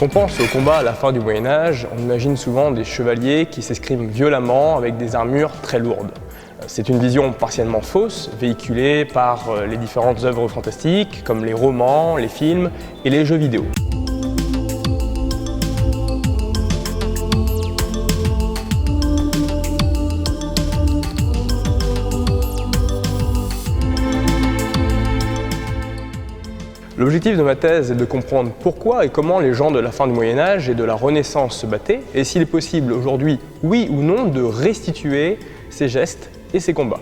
Quand on pense au combat à la fin du Moyen-Âge, on imagine souvent des chevaliers qui s'escriment violemment avec des armures très lourdes. C'est une vision partiellement fausse, véhiculée par les différentes œuvres fantastiques, comme les romans, les films et les jeux vidéo. L'objectif de ma thèse est de comprendre pourquoi et comment les gens de la fin du Moyen-Âge et de la Renaissance se battaient, et s'il est possible aujourd'hui, oui ou non, de restituer ces gestes et ces combats.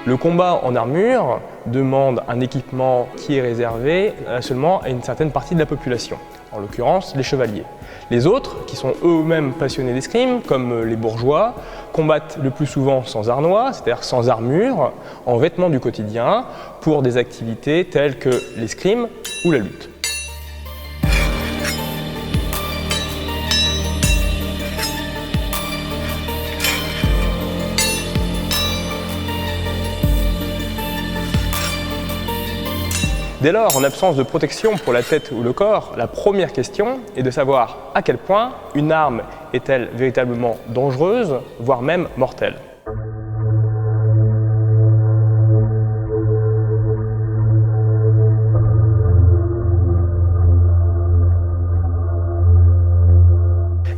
Le combat en armure demande un équipement qui est réservé seulement à une certaine partie de la population, en l'occurrence les chevaliers. Les autres, qui sont eux-mêmes passionnés d'escrime, comme les bourgeois, combattent le plus souvent sans harnois, c'est-à-dire sans armure, en vêtements du quotidien, pour des activités telles que l'escrime ou la lutte. Dès lors, en absence de protection pour la tête ou le corps, la première question est de savoir à quel point une arme est-elle véritablement dangereuse, voire même mortelle.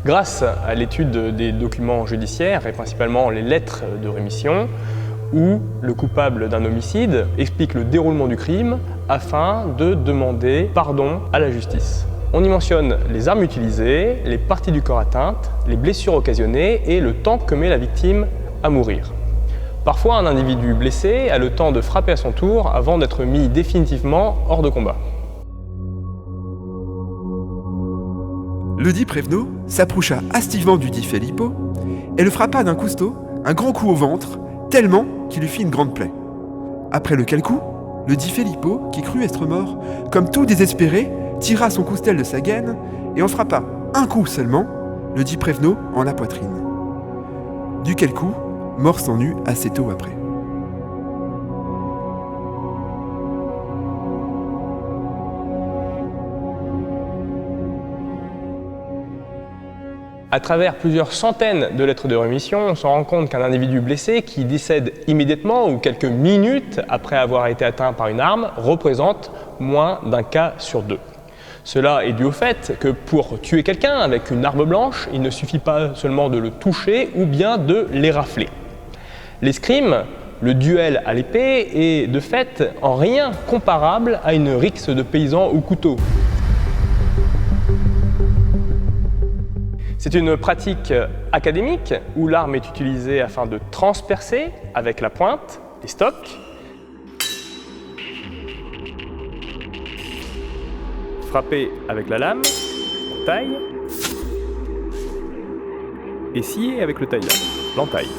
Grâce à l'étude des documents judiciaires et principalement les lettres de rémission, où le coupable d'un homicide explique le déroulement du crime afin de demander pardon à la justice. On y mentionne les armes utilisées, les parties du corps atteintes, les blessures occasionnées et le temps que met la victime à mourir. Parfois, un individu blessé a le temps de frapper à son tour avant d'être mis définitivement hors de combat. Le dit Prévenot s'approcha hastivement du dit Filippo et le frappa d'un cousteau un grand coup au ventre, tellement qu'il lui fit une grande plaie. Après lequel coup, le dit Filippo, qui crut être mort, comme tout désespéré, tira son coustel de sa gaine et en frappa un coup seulement, le dit Prévenot en la poitrine. Duquel coup, mort s'en eut assez tôt après. À travers plusieurs centaines de lettres de rémission, on se rend compte qu'un individu blessé qui décède immédiatement ou quelques minutes après avoir été atteint par une arme représente moins d'un cas sur deux. Cela est dû au fait que pour tuer quelqu'un avec une arme blanche, il ne suffit pas seulement de le toucher ou bien de l'érafler. L'escrime, le duel à l'épée, est de fait en rien comparable à une rixe de paysan au couteau. C'est une pratique académique où l'arme est utilisée afin de transpercer avec la pointe les stocks, frapper avec la lame, la taille, et scier avec le taille-lame, l'entaille.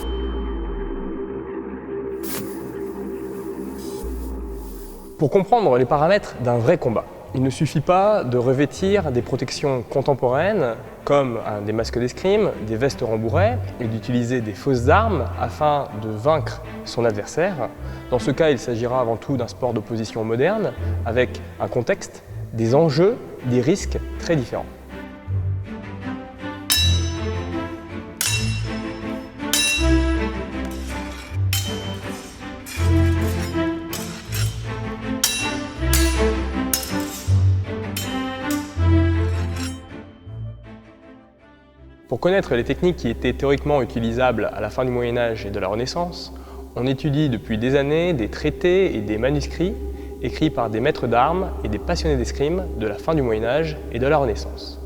Pour comprendre les paramètres d'un vrai combat, il ne suffit pas de revêtir des protections contemporaines comme des masques d'escrime, des vestes rembourrées et d'utiliser des fausses armes afin de vaincre son adversaire. Dans ce cas, il s'agira avant tout d'un sport d'opposition moderne avec un contexte, des enjeux, des risques très différents. Pour connaître les techniques qui étaient théoriquement utilisables à la fin du Moyen-Âge et de la Renaissance, on étudie depuis des années des traités et des manuscrits écrits par des maîtres d'armes et des passionnés d'escrime de la fin du Moyen-Âge et de la Renaissance.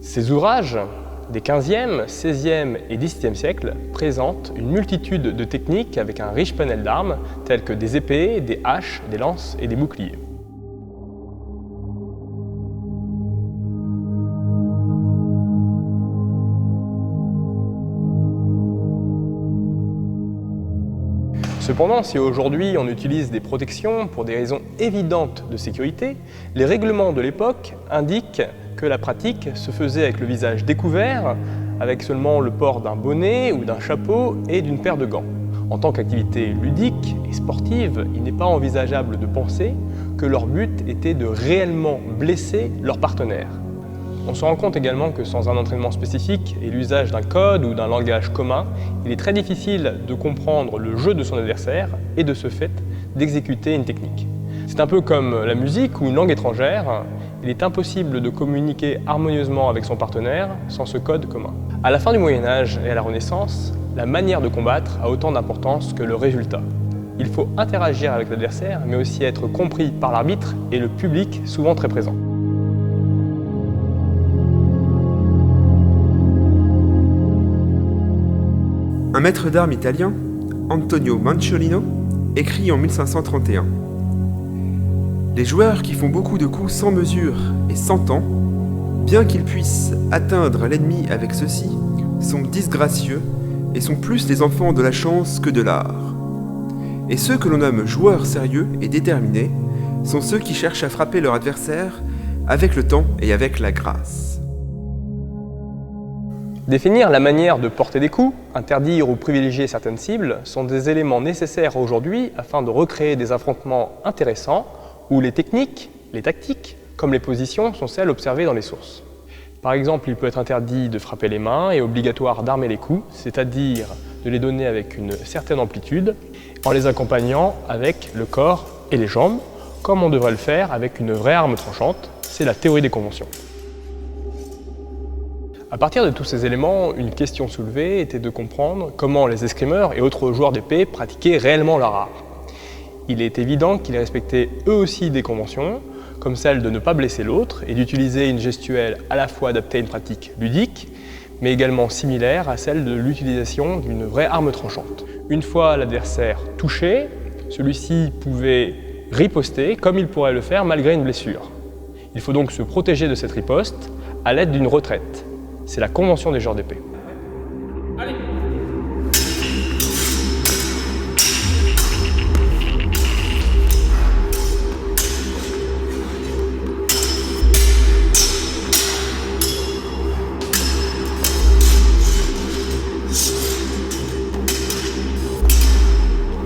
Ces ouvrages des 15e, 16e et 17e siècles présentent une multitude de techniques avec un riche panel d'armes telles que des épées, des haches, des lances et des boucliers. Cependant, si aujourd'hui on utilise des protections pour des raisons évidentes de sécurité, les règlements de l'époque indiquent que la pratique se faisait avec le visage découvert, avec seulement le port d'un bonnet ou d'un chapeau et d'une paire de gants. En tant qu'activité ludique et sportive, il n'est pas envisageable de penser que leur but était de réellement blesser leur partenaire. On se rend compte également que sans un entraînement spécifique et l'usage d'un code ou d'un langage commun, il est très difficile de comprendre le jeu de son adversaire et de ce fait d'exécuter une technique. C'est un peu comme la musique ou une langue étrangère, il est impossible de communiquer harmonieusement avec son partenaire sans ce code commun. À la fin du Moyen-Âge et à la Renaissance, la manière de combattre a autant d'importance que le résultat. Il faut interagir avec l'adversaire, mais aussi être compris par l'arbitre et le public, souvent très présent. Un maître d'armes italien, Antonio Manciolino, écrit en 1531 : les joueurs qui font beaucoup de coups sans mesure et sans temps, bien qu'ils puissent atteindre l'ennemi avec ceux-ci, sont disgracieux et sont plus les enfants de la chance que de l'art. Et ceux que l'on nomme joueurs sérieux et déterminés sont ceux qui cherchent à frapper leur adversaire avec le temps et avec la grâce. Définir la manière de porter des coups, interdire ou privilégier certaines cibles sont des éléments nécessaires aujourd'hui afin de recréer des affrontements intéressants où les techniques, les tactiques, comme les positions, sont celles observées dans les sources. Par exemple, il peut être interdit de frapper les mains et obligatoire d'armer les coups, c'est-à-dire de les donner avec une certaine amplitude, en les accompagnant avec le corps et les jambes, comme on devrait le faire avec une vraie arme tranchante. C'est la théorie des conventions. À partir de tous ces éléments, une question soulevée était de comprendre comment les escrimeurs et autres joueurs d'épée pratiquaient réellement leur art. Il est évident qu'ils respectaient eux aussi des conventions, comme celle de ne pas blesser l'autre et d'utiliser une gestuelle à la fois adaptée à une pratique ludique, mais également similaire à celle de l'utilisation d'une vraie arme tranchante. Une fois l'adversaire touché, celui-ci pouvait riposter comme il pourrait le faire malgré une blessure. Il faut donc se protéger de cette riposte à l'aide d'une retraite. C'est la convention des joueurs d'épée. Allez.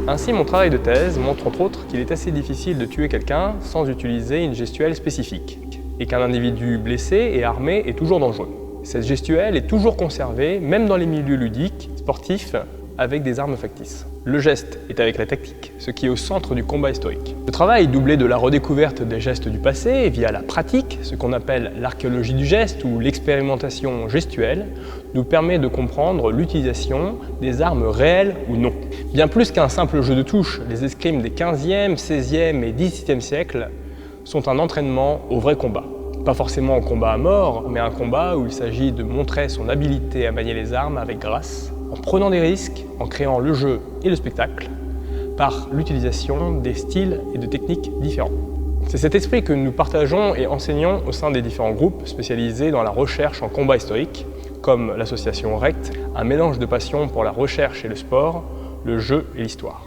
Ainsi, mon travail de thèse montre entre autres qu'il est assez difficile de tuer quelqu'un sans utiliser une gestuelle spécifique, et qu'un individu blessé et armé est toujours dangereux. Cette gestuelle est toujours conservée, même dans les milieux ludiques, sportifs, avec des armes factices. Le geste est avec la tactique, ce qui est au centre du combat historique. Ce travail, doublé de la redécouverte des gestes du passé via la pratique, ce qu'on appelle l'archéologie du geste ou l'expérimentation gestuelle, nous permet de comprendre l'utilisation des armes réelles ou non. Bien plus qu'un simple jeu de touche, les escrimes des 15e, 16e et 17e siècles sont un entraînement au vrai combat. Pas forcément un combat à mort, mais un combat où il s'agit de montrer son habileté à manier les armes avec grâce, en prenant des risques, en créant le jeu et le spectacle, par l'utilisation des styles et de techniques différents. C'est cet esprit que nous partageons et enseignons au sein des différents groupes spécialisés dans la recherche en combat historique, comme l'association RECT, un mélange de passion pour la recherche et le sport, le jeu et l'histoire.